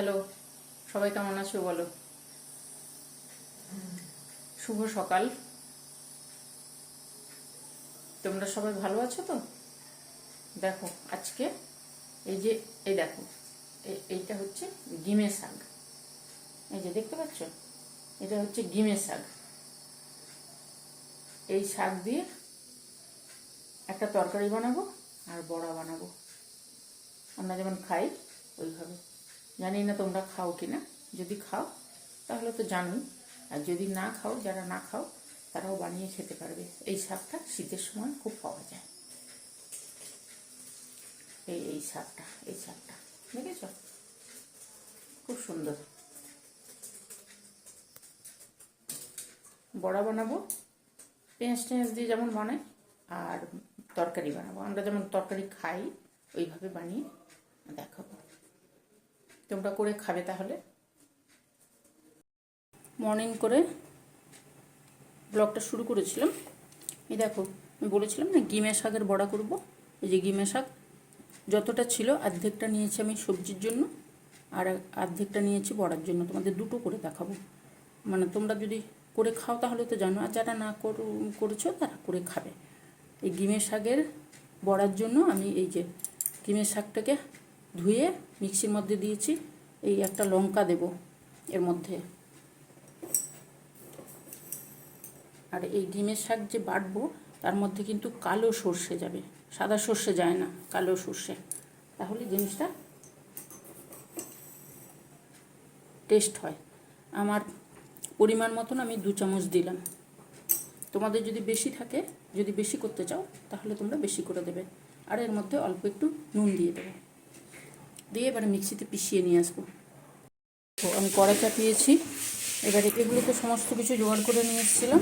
Hello, সবাই কেমন আছো বলো। শুভ সকাল। তোমরা সবাই ভালো আছো তো? দেখো আজকে এই দেখো, এইটা হচ্ছে গিমে শাক। এই যে দেখতে পাচ্ছ, এটা হচ্ছে গিমে শাক। এই শাক দিয়ে একটা তরকারি বানাবো আর বড়া বানাবো। আমরা যেমন খাই ওইভাবে। জানি না তোমরা খাও কিনা। যদি খাও তাহলে তো জানোই, আর যদি না খাও, যারা না খাও তারাও বানিয়ে খেতে পারবে। এই শাকটা শীতের সময় খুব পাওয়া যায়। এই শাকটা দেখেছ, খুব সুন্দর। বড়া বানাবো পেঁয়াজ টেঁয়াজ দিয়ে যেমন বানাই, আর তরকারি বানাবো আমরা যেমন তরকারি খাই ওইভাবে বানিয়ে দেখাবো। তোমরা করে খাবে তাহলে। মর্নিং করে ব্লগটা শুরু করেছিলাম। এই দেখো, আমি বলেছিলাম না গিমে শাকের বড়া করব। এই যে গিমে শাক যতটা ছিল অর্ধেকটা নিয়েছি আমি সবজির জন্য, আর অর্ধেকটা নিয়েছি বড়ার জন্য। তোমাদের দুটো করে দেখাবো। মানে তোমরা যদি করে খাও তাহলে তো জানো, আর যারা না করেছো তারা করে খাবে। এই গিমে শাকের বড়ার জন্য আমি এই যে গিমের শাকটাকে ধুয়ে মিক্সির মধ্যে দিয়েছি। এই একটা লঙ্কা দেব এর মধ্যে। আর এই ডিমের শাক যে বাটবো তার মধ্যে কিন্তু কালো সর্ষে যাবে, সাদা সর্ষে যায় না, কালো সর্ষে। তাহলে জিনিসটা টেস্ট হয়। আমার পরিমাণ মতন আমি 2 চামচ দিলাম। তোমাদের যদি বেশি থাকে, যদি বেশি করতে চাও তাহলে তোমরা বেশি করে দেবে। আর এর মধ্যে অল্প একটু নুন দিয়ে দেবে, দিয়ে এবারে মিক্সিতে পিষিয়ে নিয়ে আসবো। তো আমি কড়াই চাপিয়েছি। এবারে এগুলোকে সমস্ত কিছু জোগাড় করে নিয়ে এসেছিলাম।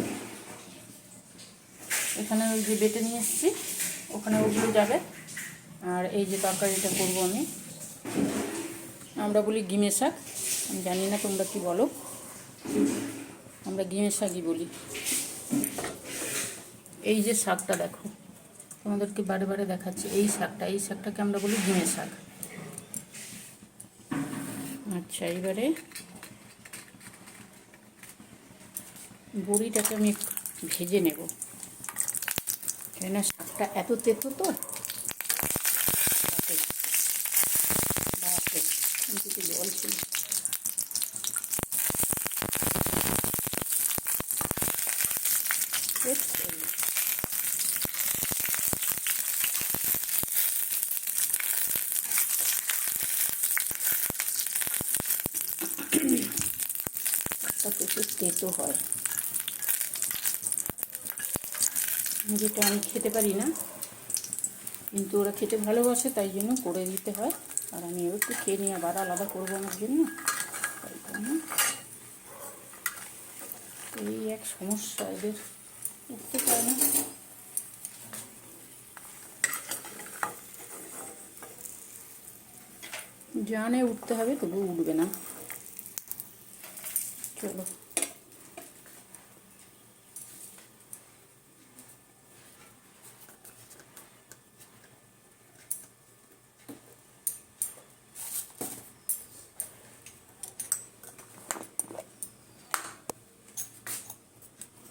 এখানে ওই যে বেটে নিয়ে এসেছি, ওখানে ওগুলো যাবে। আর এই যে তরকারিটা করবো আমরা বলি গিমে শাক, আমি জানি না তোমরা কি বলো। আমরা গিমে শাকই বলি। এই যে শাকটা দেখো, তোমাদেরকে বারে বারে দেখাচ্ছি। এই শাকটাকে আমরা বলি গিমে শাক। আচ্ছা, এবারে বড়িটাকে আমি ভেজে নেব, কেননা শাকটা এত তেতো তো। জল ছিল। প্রচুর তেতো হয়, যেটা আমি খেতে পারি না, কিন্তু ওরা খেতে ভালোবাসে, তাই জন্য করে দিতে হয়। আর আমি একটু খেয়ে নিয়ে আবার আলাদা করবো আমার জন্য, তাই জন্য। এই এক সমস্যা, এদের উঠতে পারে না। জানে উঠতে হবে, তবুও উঠবে না।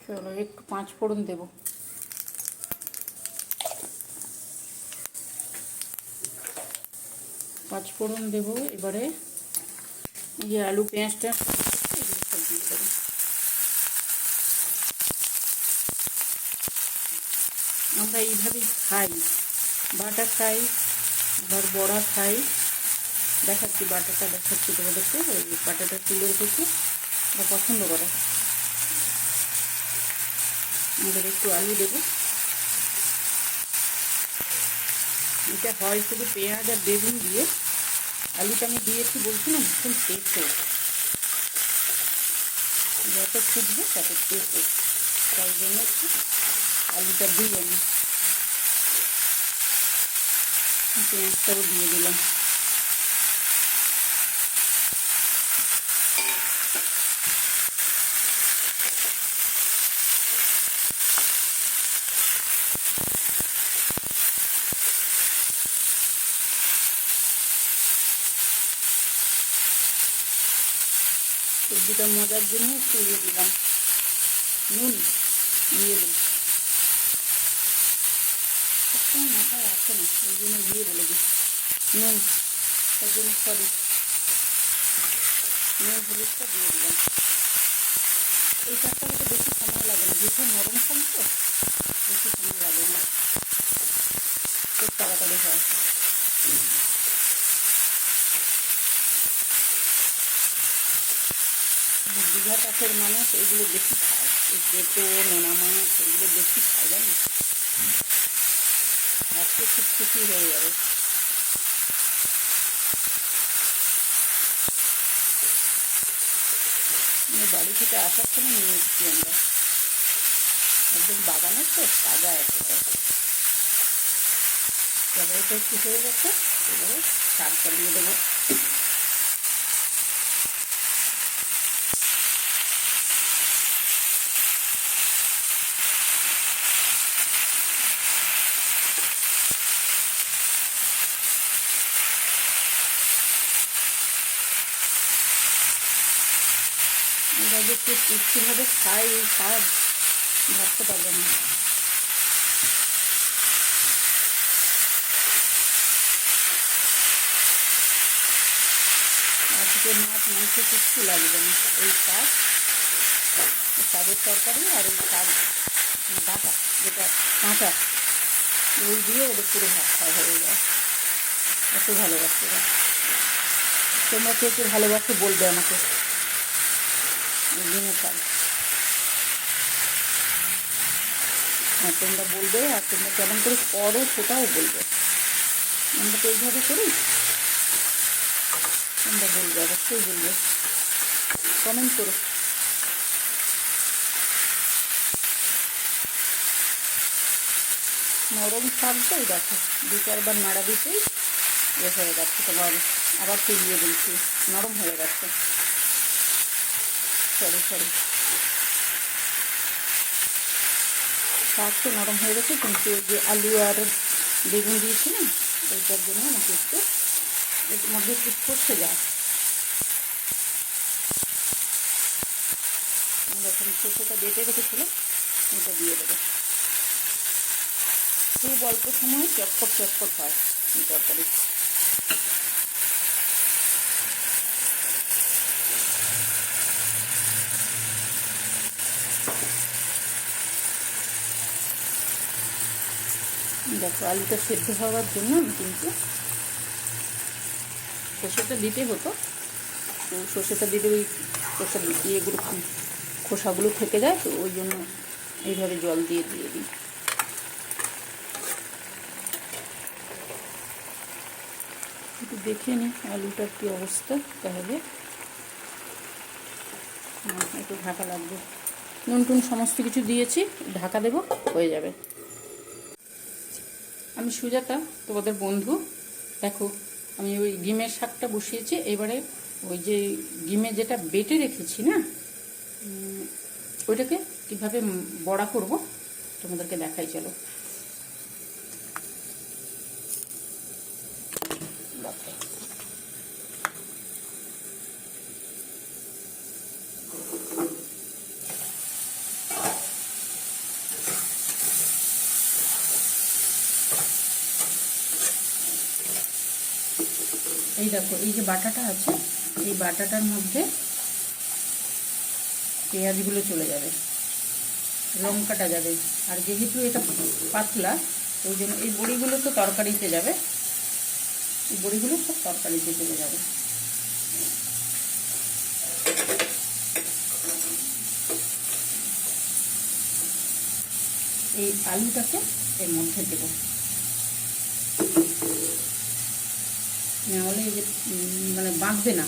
চলো, একটু 5 ফোড়ন দেব। 5 ফোড়ন দেবো। এবারে এই আলু পেঁয়াজটা সব দিয়ে দেবো। আমরা এইভাবেই খাই, বাটা খাই, আবার বড়া খাই। দেখাচ্ছি বাটাটা, দেখাচ্ছি তোমাদেরকে। ওই বাটাটা তুলে রেখেছি, ওরা পছন্দ করে। আমাদের একটু আলু দেবো। এটা হয় শুধু পেঁয়াজ আর বেগুন দিয়ে। আলুটা আমি দিয়েছি বলছি না, ভীষণ তেতো, যত ফুটবে তত তেতো, তাই জন্য একটু আলুটা দিই আমি। পেঁয়াজটাও দিয়ে দিলাম। সবজিটা মজার জন্য একটু দিয়ে দিলাম নুন, দিয়ে দিই। সবসময় মাথায় আসে না, ওই জন্য দিয়ে বলে দিই নুন, তার জন্য সরি, নুন হলুদটা দিয়ে দিলাম। এই শাকটা তো বেশি সময় লাগে না, ভীষণ নরম শাক তো, বেশি সময় লাগে না, খুব তাড়াতাড়ি হয়। দীঘা চাষের মানুষ এগুলো বেশি খায়, এই পেটো, নোনা মাছ এগুলো বেশি খায়, জানো। আজকে খুব খুশি হয়ে যাবে। বাড়ি থেকে আসার সময় নিয়ে এসেছি আমরা, একদম বাগানের তো, তাজা একেবারে। তবে এটা একটু হয়ে গেছে, এবারে শাকটা দিয়ে দেবো। আমরা যে একটু পুষ্টিভাবে খাই এই শাক, ভাবতে পারবে না। আজকে মাছ মাংস কিচ্ছু লাগবে না, এই শাক, শাকের তরকারি আর এই শাক ডাটা যেটা কাঁচা, ওই দিয়ে ওদের পুরো ভাত খাওয়া হয়ে যায়। এত ভালোবাসে ওরা। তোমরা কে কে ভালোবাসে বলবে আমাকে দিনের কাজ। হ্যাঁ, তোমরা বলবে, আর তোমরা কেমন করে করো সেটাও বলবে। আমরা তো এইভাবে করি, তোমরা বলবে, অবশ্যই বলবে, কমেন্ট করো। নরম শাক তো, দেখো 2-4 বার নাড়া দিতেই এ হয়ে যাচ্ছে, তোমার আবার ফিরিয়ে দিচ্ছি, নরম হয়ে গেছে। সরি, শাক তো নরম হয়ে গেছে, কিন্তু যে আলু আর বেগুন দিয়েছিলাম ওইটার জন্য আমাকে একটু এর মধ্যে একটু ফসে যায়। যখন সর্ষেটা বেটে রেখেছিলাম এটা দিয়ে দেবো। খুব অল্প সময় চটপট হয় এই তরকারি। দেখো আলুটা সেদ্ধ হওয়ার জন্য আমি কিন্তু সর্ষেটা দিতে হতো, তো সর্ষেটা দিলে ওই সর্ষের ইয়েগুলো খোসাগুলো থেকে যায়, তো ওই জন্য এইভাবে জল দিয়ে দিই। একটু দেখে নিই আলুটার কী অবস্থা, তাহলে একটু ঢাকা লাগবে। নুন টুন সমস্ত কিছু দিয়েছি, ঢাকা দেবো, হয়ে যাবে। আমি সুজাতা, তোমাদের বন্ধু। দেখো আমি ওই ডিমের শাকটা বসিয়েছি, এবারে ওই যে ডিমে যেটা বেটে রেখেছি না, ওইটাকে কীভাবে বড়া করব তোমাদেরকে দেখাই, চলো। এই দেখো, এই যে বাটাটা আছে, এই বাটাটার মধ্যে পেঁয়াজগুলো চলে যাবে, লঙ্কাটা যাবে, আর যেহেতু এটা পাতলা ওই জন্য এই বড়িগুলো তো তরকারিতে যাবে, এই বড়িগুলো সব তরকারিতে চলে যাবে। এই আলুটাকে এর মধ্যে দেব, নাহলে এই যে মানে বাঁধবে না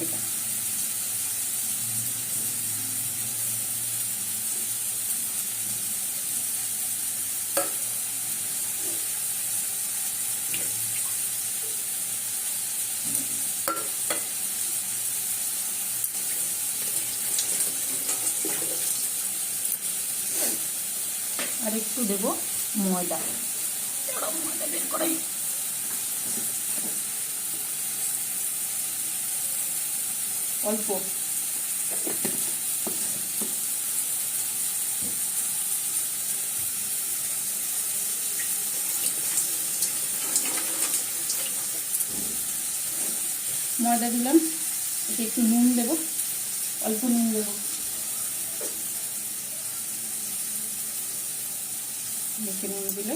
এটা। আর একটু দেব ময়দা, ময়দা বের করাই, অল্প ময়দা দিলাম, এতে একটু নুন দেবো, অল্প নুন দেবো, বেশি নুন দিলে।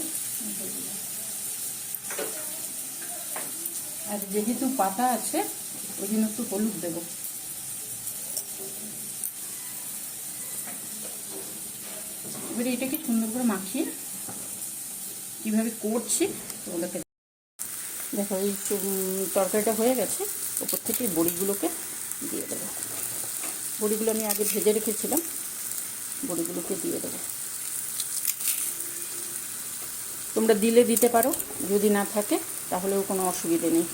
আর যেহেতু পাতা আছে ওই জন্য একটু হলুদ দেবো। এবারে এটাকে সুন্দর করে মাখিয়ে কীভাবে করছি তোমাদেরকে দেখো। এই তরকারিটা হয়ে গেছে, ওপর থেকে বড়িগুলোকে দিয়ে দেবো। বড়িগুলো আমি আগে ভেজে রেখেছিলাম, বড়িগুলোকে দিয়ে দেবো। তোমরা দিলে দিতে পারো, যদি না থাকে তাহলেও কোনো অসুবিধে নেই,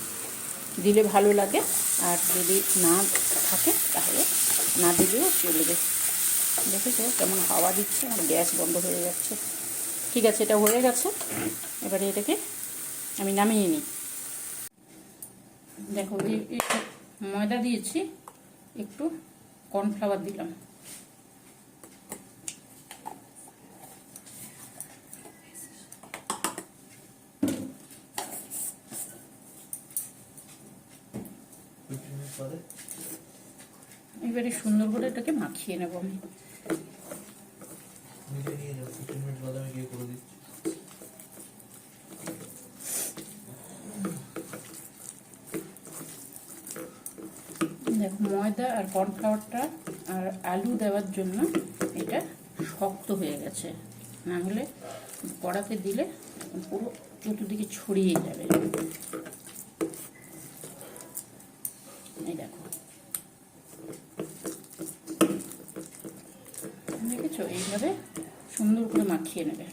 দিলে ভালো লাগে। আর যদি না থাকে তাহলে না দিলেও চলবে। দেখেছো কেমন হাওয়া দিচ্ছে, আমার গ্যাস বন্ধ হয়ে যাচ্ছে। ঠিক আছে, এটা হয়ে গেছে। এবারে এটাকে আমি নামিয়ে নিই। দেখো এই ময়দা দিয়েছি, একটু কর্নফ্লাওয়ার দিলাম, এবারে সুন্দর করে এটাকে মাখিয়ে নেব আমি। দেখো ময়দা আর কর্নফ্লাওয়ারটা আর আলু দেওয়ার জন্য এটা শক্ত হয়ে গেছে, না হলে কড়াতে দিলে পুরো চতুর্দিকে ছড়িয়ে যাবে। এই দেখো, দেখেছো, এইভাবে সুন্দর করে মাখিয়ে নেবে।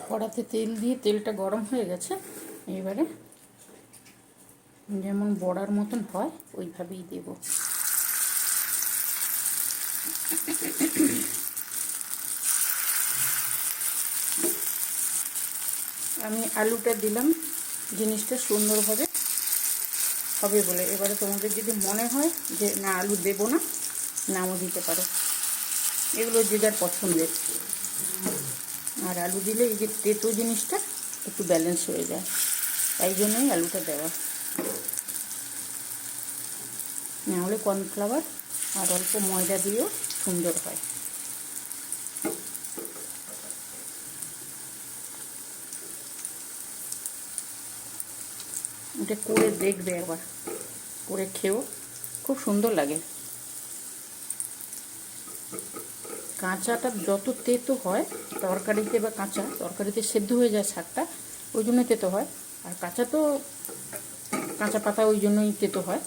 কড়াতে তেল দিয়ে তেলটা গরম হয়ে গেছে, এবারে যেমন বড়ার মতন হয় ওইভাবেই দেব। আমি আলুটা দিলাম জিনিসটা সুন্দরভাবে হবে বলে। এবারে তোমাদের যদি মনে হয় যে না আলু দেবো না, নাও দিতে পারো, এগুলো যে যার পছন্দের। আর আলু দিলে এই যে তেতো জিনিসটা একটু ব্যালেন্স হয়ে যায়, তাই জন্যই আলুটা দেওয়া। নাহলে কর্নফ্লাওয়ার আর অল্প ময়দা দিয়েও সুন্দর হয়। এটা করে দেখবে, একবার করে খেও, খুব সুন্দর লাগে। কাঁচাটা যত তেতো হয় তরকারিতে, বা কাঁচা তরকারিতে সেদ্ধ হয়ে যায় শাকটা, ওই জন্যই তেতো হয়। আর কাঁচা তো কাঁচা পাতা, ওই জন্যই তেতো হয়।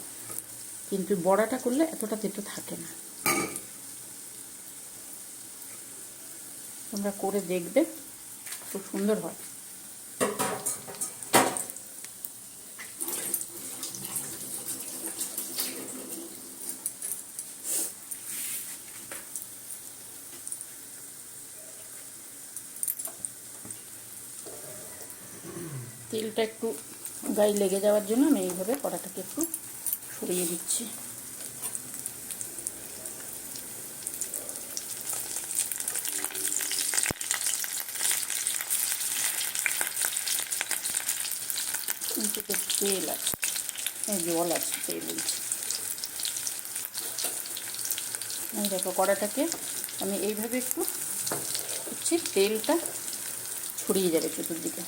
কিন্তু বড়াটা করলে এতটা তেতো থাকে না। তোমরা করে দেখবে, খুব সুন্দর হয়। তেলটা একটু গায়ে লেগে যাওয়ার জন্য আমি এইভাবে কড়াটাকে একটু সরিয়ে দিচ্ছি। নিচেতে তেল আছে, জল আছে, তেল বলছি। এই দেখো কড়াটাকে আমি এইভাবে একটু দিচ্ছি, তেলটা ছড়িয়ে যাবে চতুর্দিকে।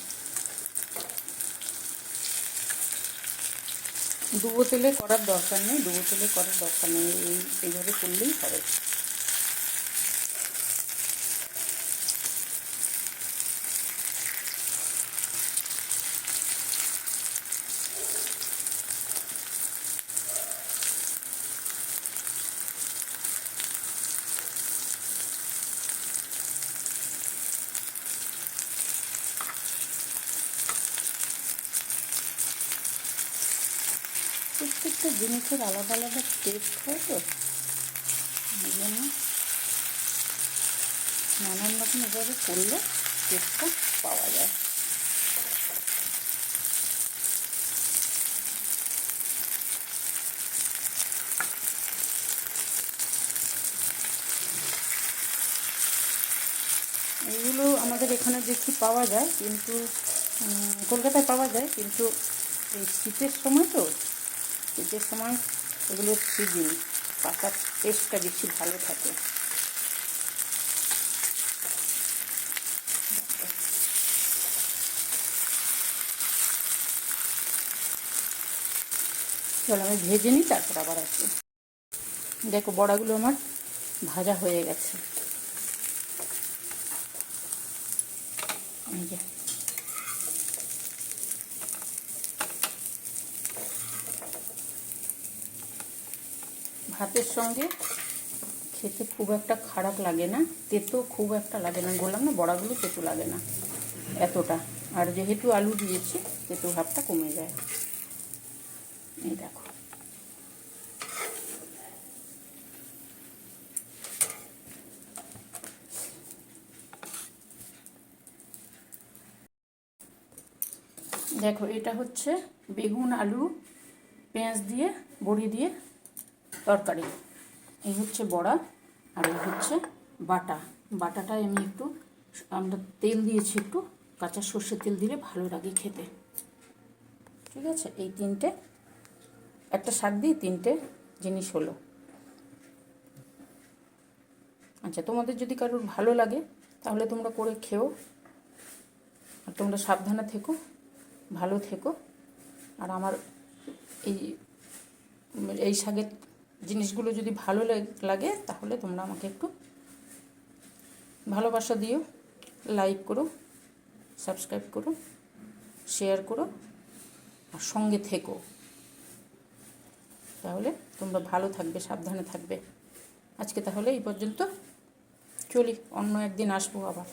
ডুবো তেলে করার দরকার নেই, ডুবো তেলে করার দরকার নেই, এইভাবে করলেই হবে। প্রত্যেকটা জিনিসের আলাদা আলাদা টেস্ট হয়, তো এই জন্য নানান রকম এভাবে করলে টেস্টটা পাওয়া যায়। এইগুলো আমাদের এখানে দেখি পাওয়া যায়, কিন্তু কলকাতায় পাওয়া যায়, কিন্তু এই শীতের সময়, তো শীতের সময় এগুলোর সিজন, পাতার টেস্টটা বেশি ভালো থাকে। চলো আমি ভেজে নিই, তারপর আবার আসি। দেখো বড়াগুলো আমার ভাজা হয়ে গেছে। এই যে ভাতের সঙ্গে খেতে খুব একটা খারাপ লাগে না, তেতো খুব একটা লাগে না। বললাম না, বড়াগুলো তেতো লাগে না এতটা, আর যেহেতু আলু দিয়েছি তেতো ভাবটা কমে যায়। এই দেখো দেখো এটা হচ্ছে বেগুন আলু পেঁয়াজ দিয়ে বড়ি দিয়ে তরকারি। এই হচ্ছে বড়া, আর এই হচ্ছে বাটাটায় আমি একটু, আমরা তেল দিয়েছি, একটু কাঁচা সর্ষের তেল দিলে ভালো লাগে খেতে। ঠিক আছে, এই তিনটে, একটা শাক দিয়ে তিনটে জিনিস হলো। আচ্ছা, তোমাদের যদি কারোর ভালো লাগে তাহলে তোমরা করে খেও, আর তোমরা সাবধানে থেকো, ভালো থেকো। আর আমার এই এই শাকের জিনিসগুলো যদি ভালো লাগে তাহলে তোমরা আমাকে একটু ভালোবাসা দিও, লাইক করো, সাবস্ক্রাইব করো, শেয়ার করো, আর সঙ্গে থেকো। তাহলে তোমরা ভালো থাকবে, সাবধানে থাকবে। আজকে তাহলে এই পর্যন্ত, চলি, অন্য একদিন আসবো আবার।